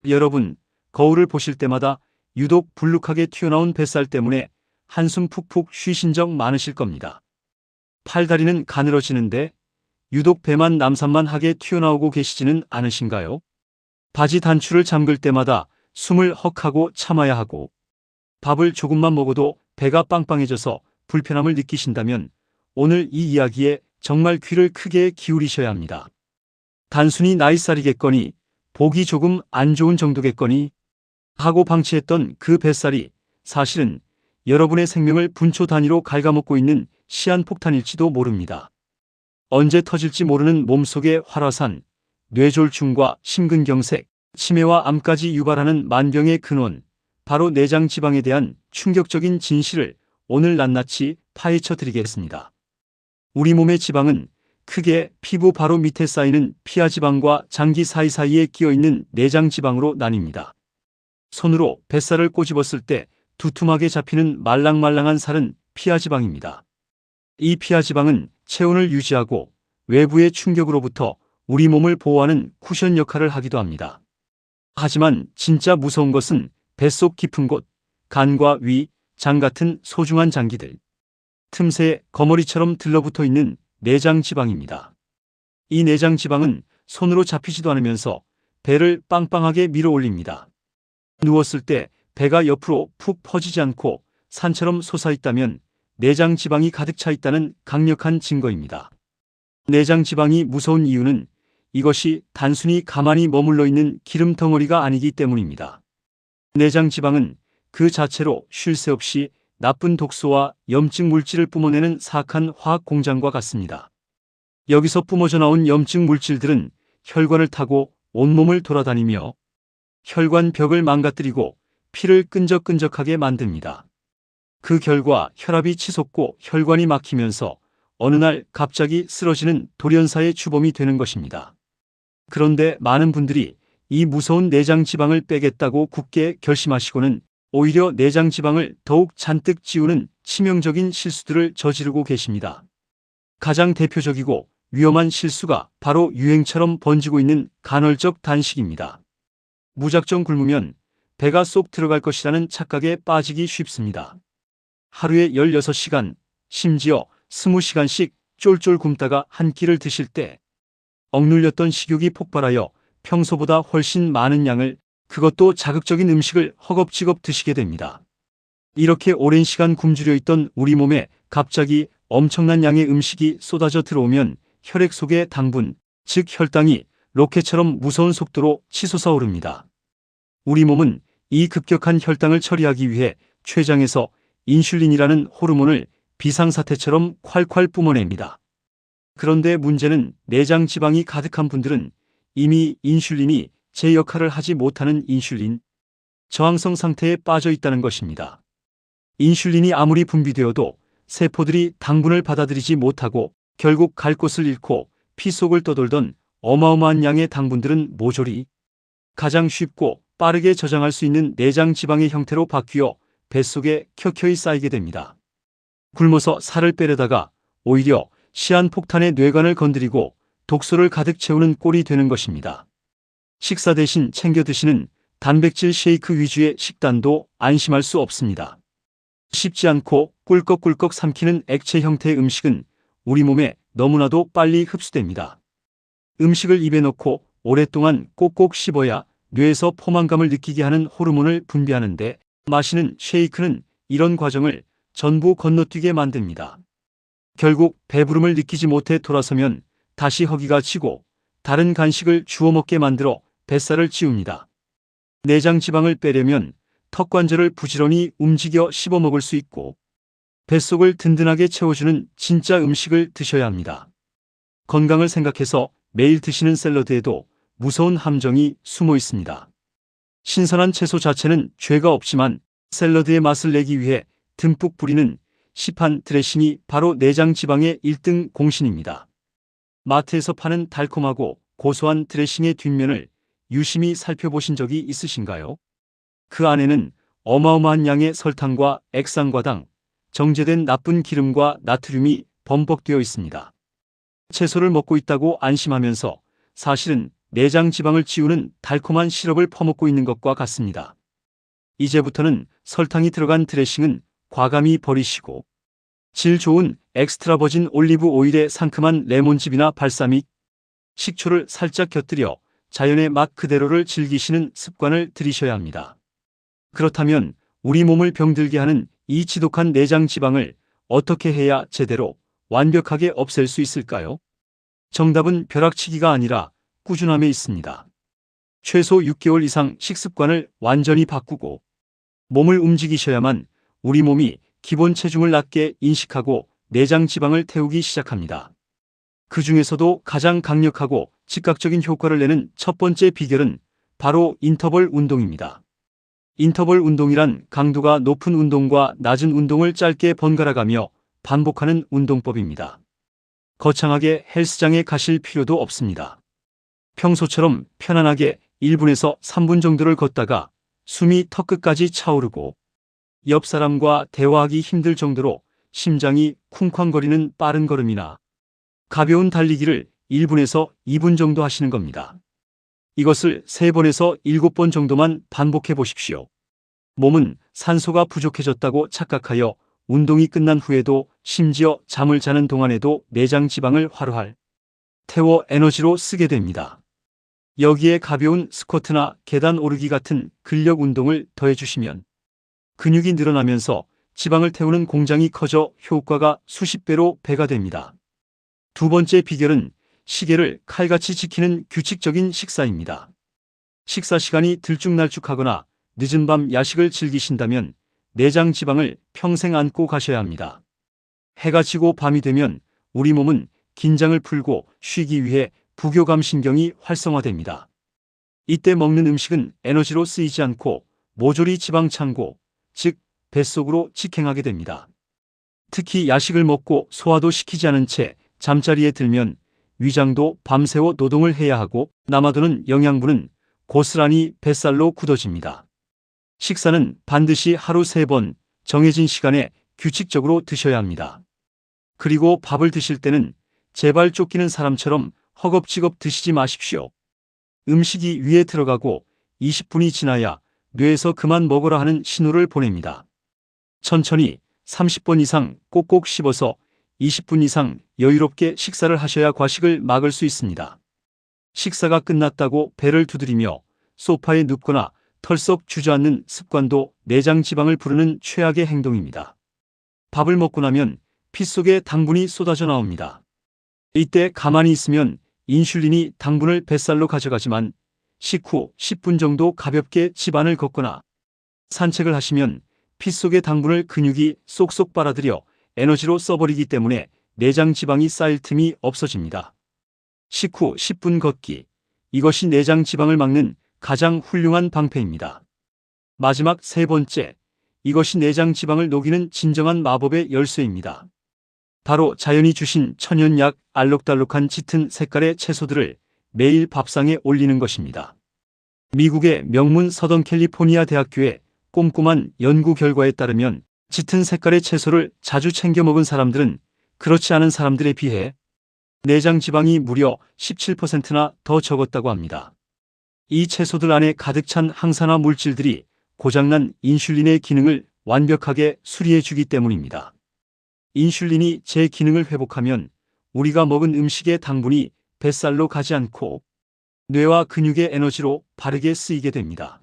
여러분, 거울을 보실 때마다 유독 불룩하게 튀어나온 뱃살 때문에 한숨 푹푹 쉬신 적 많으실 겁니다. 팔다리는 가늘어지는데 유독 배만 남산만하게 튀어나오고 계시지는 않으신가요? 바지 단추를 잠글 때마다 숨을 헉하고 참아야 하고 밥을 조금만 먹어도 배가 빵빵해져서 불편함을 느끼신다면 오늘 이 이야기에 정말 귀를 크게 기울이셔야 합니다. 단순히 나이살이겠거니 보기 조금 안 좋은 정도겠거니 하고 방치했던 그 뱃살이 사실은 여러분의 생명을 분초 단위로 갉아먹고 있는 시한폭탄일지도 모릅니다. 언제 터질지 모르는 몸속의 활화산, 뇌졸중과 심근경색, 치매와 암까지 유발하는 만병의 근원, 바로 내장 지방에 대한 충격적인 진실을 오늘 낱낱이 파헤쳐 드리겠습니다. 우리 몸의 지방은 크게 피부 바로 밑에 쌓이는 피하지방과 장기 사이사이에 끼어있는 내장지방으로 나뉩니다. 손으로 뱃살을 꼬집었을 때 두툼하게 잡히는 말랑말랑한 살은 피하지방입니다. 이 피하지방은 체온을 유지하고 외부의 충격으로부터 우리 몸을 보호하는 쿠션 역할을 하기도 합니다. 하지만 진짜 무서운 것은 뱃속 깊은 곳, 간과 위, 장 같은 소중한 장기들, 틈새에 거머리처럼 들러붙어 있는 내장지방입니다. 이 내장지방은 손으로 잡히지도 않으면서 배를 빵빵하게 밀어 올립니다. 누웠을 때 배가 옆으로 푹 퍼지지 않고 산처럼 솟아있다면 내장지방이 가득 차 있다는 강력한 증거입니다. 내장지방이 무서운 이유는 이것이 단순히 가만히 머물러 있는 기름 덩어리가 아니기 때문입니다. 내장지방은 그 자체로 쉴 새 없이 나쁜 독소와 염증 물질을 뿜어내는 사악한 화학 공장과 같습니다. 여기서 뿜어져 나온 염증 물질들은 혈관을 타고 온몸을 돌아다니며 혈관 벽을 망가뜨리고 피를 끈적끈적하게 만듭니다. 그 결과 혈압이 치솟고 혈관이 막히면서 어느 날 갑자기 쓰러지는 돌연사의 주범이 되는 것입니다. 그런데 많은 분들이 이 무서운 내장지방을 빼겠다고 굳게 결심하시고는 오히려 내장지방을 더욱 잔뜩 찌우는 치명적인 실수들을 저지르고 계십니다. 가장 대표적이고 위험한 실수가 바로 유행처럼 번지고 있는 간헐적 단식입니다. 무작정 굶으면 배가 쏙 들어갈 것이라는 착각에 빠지기 쉽습니다. 하루에 16시간, 심지어 20시간씩 쫄쫄 굶다가 한 끼를 드실 때 억눌렸던 식욕이 폭발하여 평소보다 훨씬 많은 양을, 그것도 자극적인 음식을 허겁지겁 드시게 됩니다. 이렇게 오랜 시간 굶주려 있던 우리 몸에 갑자기 엄청난 양의 음식이 쏟아져 들어오면 혈액 속의 당분, 즉 혈당이 로켓처럼 무서운 속도로 치솟아 오릅니다. 우리 몸은 이 급격한 혈당을 처리하기 위해 췌장에서 인슐린이라는 호르몬을 비상사태처럼 콸콸 뿜어냅니다. 그런데 문제는 내장 지방이 가득한 분들은 이미 인슐린이 제 역할을 하지 못하는 인슐린 저항성 상태에 빠져 있다는 것입니다. 인슐린이 아무리 분비되어도 세포들이 당분을 받아들이지 못하고 결국 갈 곳을 잃고 피 속을 떠돌던 어마어마한 양의 당분들은 모조리 가장 쉽고 빠르게 저장할 수 있는 내장 지방의 형태로 바뀌어 뱃속에 켜켜이 쌓이게 됩니다. 굶어서 살을 빼려다가 오히려 시한폭탄의 뇌관을 건드리고 독소를 가득 채우는 꼴이 되는 것입니다. 식사 대신 챙겨 드시는 단백질 쉐이크 위주의 식단도 안심할 수 없습니다. 씹지 않고 꿀꺽꿀꺽 삼키는 액체 형태의 음식은 우리 몸에 너무나도 빨리 흡수됩니다. 음식을 입에 넣고 오랫동안 꼭꼭 씹어야 뇌에서 포만감을 느끼게 하는 호르몬을 분비하는데 마시는 쉐이크는 이런 과정을 전부 건너뛰게 만듭니다. 결국 배부름을 느끼지 못해 돌아서면 다시 허기가 지고 다른 간식을 주워 먹게 만들어 뱃살을 찌웁니다. 내장 지방을 빼려면 턱관절을 부지런히 움직여 씹어 먹을 수 있고 뱃속을 든든하게 채워주는 진짜 음식을 드셔야 합니다. 건강을 생각해서 매일 드시는 샐러드에도 무서운 함정이 숨어 있습니다. 신선한 채소 자체는 죄가 없지만 샐러드의 맛을 내기 위해 듬뿍 뿌리는 시판 드레싱이 바로 내장 지방의 1등 공신입니다. 마트에서 파는 달콤하고 고소한 드레싱의 뒷면을 유심히 살펴보신 적이 있으신가요? 그 안에는 어마어마한 양의 설탕과 액상과당, 정제된 나쁜 기름과 나트륨이 범벅되어 있습니다. 채소를 먹고 있다고 안심하면서 사실은 내장 지방을 지우는 달콤한 시럽을 퍼먹고 있는 것과 같습니다. 이제부터는 설탕이 들어간 드레싱은 과감히 버리시고 질 좋은 엑스트라 버진 올리브 오일에 상큼한 레몬즙이나 발사믹, 식초를 살짝 곁들여 자연의 맛 그대로를 즐기시는 습관을 들이셔야 합니다. 그렇다면 우리 몸을 병들게 하는 이 지독한 내장 지방을 어떻게 해야 제대로 완벽하게 없앨 수 있을까요? 정답은 벼락치기가 아니라 꾸준함에 있습니다. 최소 6개월 이상 식습관을 완전히 바꾸고 몸을 움직이셔야만 우리 몸이 기본 체중을 낮게 인식하고 내장 지방을 태우기 시작합니다. 그 중에서도 가장 강력하고 즉각적인 효과를 내는 첫 번째 비결은 바로 인터벌 운동입니다. 인터벌 운동이란 강도가 높은 운동과 낮은 운동을 짧게 번갈아가며 반복하는 운동법입니다. 거창하게 헬스장에 가실 필요도 없습니다. 평소처럼 편안하게 1분에서 3분 정도를 걷다가 숨이 턱끝까지 차오르고 옆 사람과 대화하기 힘들 정도로 심장이 쿵쾅거리는 빠른 걸음이나 가벼운 달리기를 1분에서 2분 정도 하시는 겁니다. 이것을 3번에서 7번 정도만 반복해 보십시오. 몸은 산소가 부족해졌다고 착각하여 운동이 끝난 후에도 심지어 잠을 자는 동안에도 내장 지방을 활활 태워 에너지로 쓰게 됩니다. 여기에 가벼운 스쿼트나 계단 오르기 같은 근력 운동을 더해주시면 근육이 늘어나면서 지방을 태우는 공장이 커져 효과가 수십 배로 배가 됩니다. 두 번째 비결은 시계를 칼같이 지키는 규칙적인 식사입니다. 식사 시간이 들쭉날쭉하거나 늦은 밤 야식을 즐기신다면 내장 지방을 평생 안고 가셔야 합니다. 해가 지고 밤이 되면 우리 몸은 긴장을 풀고 쉬기 위해 부교감 신경이 활성화됩니다. 이때 먹는 음식은 에너지로 쓰이지 않고 모조리 지방 창고, 즉 뱃속으로 직행하게 됩니다. 특히 야식을 먹고 소화도 시키지 않은 채 잠자리에 들면 위장도 밤새워 노동을 해야 하고 남아도는 영양분은 고스란히 뱃살로 굳어집니다. 식사는 반드시 하루 3번 정해진 시간에 규칙적으로 드셔야 합니다. 그리고 밥을 드실 때는 제발 쫓기는 사람처럼 허겁지겁 드시지 마십시오. 음식이 위에 들어가고 20분이 지나야 뇌에서 그만 먹으라 하는 신호를 보냅니다. 천천히 30번 이상 꼭꼭 씹어서 20분 이상 여유롭게 식사를 하셔야 과식을 막을 수 있습니다. 식사가 끝났다고 배를 두드리며 소파에 눕거나 털썩 주저앉는 습관도 내장 지방을 부르는 최악의 행동입니다. 밥을 먹고 나면 피 속에 당분이 쏟아져 나옵니다. 이때 가만히 있으면 인슐린이 당분을 뱃살로 가져가지만 식후 10분 정도 가볍게 집안을 걷거나 산책을 하시면 피 속의 당분을 근육이 쏙쏙 빨아들여 에너지로 써버리기 때문에 내장 지방이 쌓일 틈이 없어집니다. 식후 10분 걷기. 이것이 내장 지방을 막는 가장 훌륭한 방패입니다. 마지막 3번째. 이것이 내장 지방을 녹이는 진정한 마법의 열쇠입니다. 바로 자연이 주신 천연약 알록달록한 짙은 색깔의 채소들을 매일 밥상에 올리는 것입니다. 미국의 명문 서던 캘리포니아 대학교의 꼼꼼한 연구 결과에 따르면 짙은 색깔의 채소를 자주 챙겨 먹은 사람들은 그렇지 않은 사람들에 비해 내장 지방이 무려 17%나 더 적었다고 합니다. 이 채소들 안에 가득 찬 항산화 물질들이 고장난 인슐린의 기능을 완벽하게 수리해 주기 때문입니다. 인슐린이 제 기능을 회복하면 우리가 먹은 음식의 당분이 뱃살로 가지 않고 뇌와 근육의 에너지로 바르게 쓰이게 됩니다.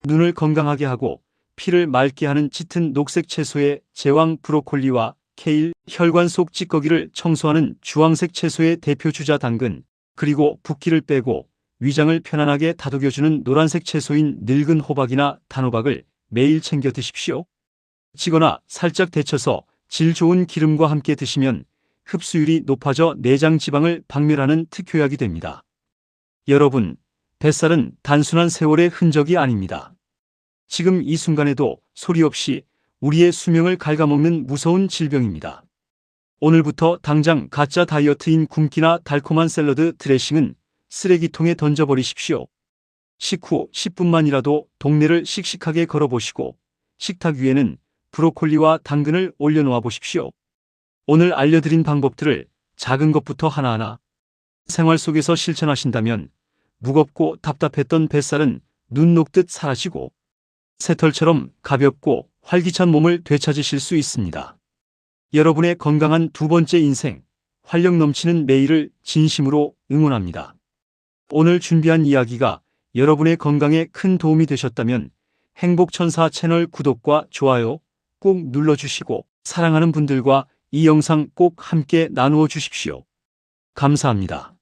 눈을 건강하게 하고 피를 맑게 하는 짙은 녹색 채소의 제왕 브로콜리와 케일, 혈관 속 찌꺼기를 청소하는 주황색 채소의 대표 주자 당근, 그리고 붓기를 빼고 위장을 편안하게 다독여주는 노란색 채소인 늙은 호박이나 단호박을 매일 챙겨 드십시오. 찌거나 살짝 데쳐서 질 좋은 기름과 함께 드시면 흡수율이 높아져 내장 지방을 박멸하는 특효약이 됩니다. 여러분, 뱃살은 단순한 세월의 흔적이 아닙니다. 지금 이 순간에도 소리 없이 우리의 수명을 갉아먹는 무서운 질병입니다. 오늘부터 당장 가짜 다이어트인 굶기나 달콤한 샐러드 드레싱은 쓰레기통에 던져버리십시오. 식후 10분만이라도 동네를 씩씩하게 걸어보시고 식탁 위에는 브로콜리와 당근을 올려놓아 보십시오. 오늘 알려드린 방법들을 작은 것부터 하나하나 생활 속에서 실천하신다면 무겁고 답답했던 뱃살은 눈 녹듯 사라지고 새털처럼 가볍고 활기찬 몸을 되찾으실 수 있습니다. 여러분의 건강한 두 번째 인생, 활력 넘치는 매일을 진심으로 응원합니다. 오늘 준비한 이야기가 여러분의 건강에 큰 도움이 되셨다면 행복천사 채널 구독과 좋아요 꼭 눌러주시고 사랑하는 분들과 이 영상 꼭 함께 나누어 주십시오. 감사합니다.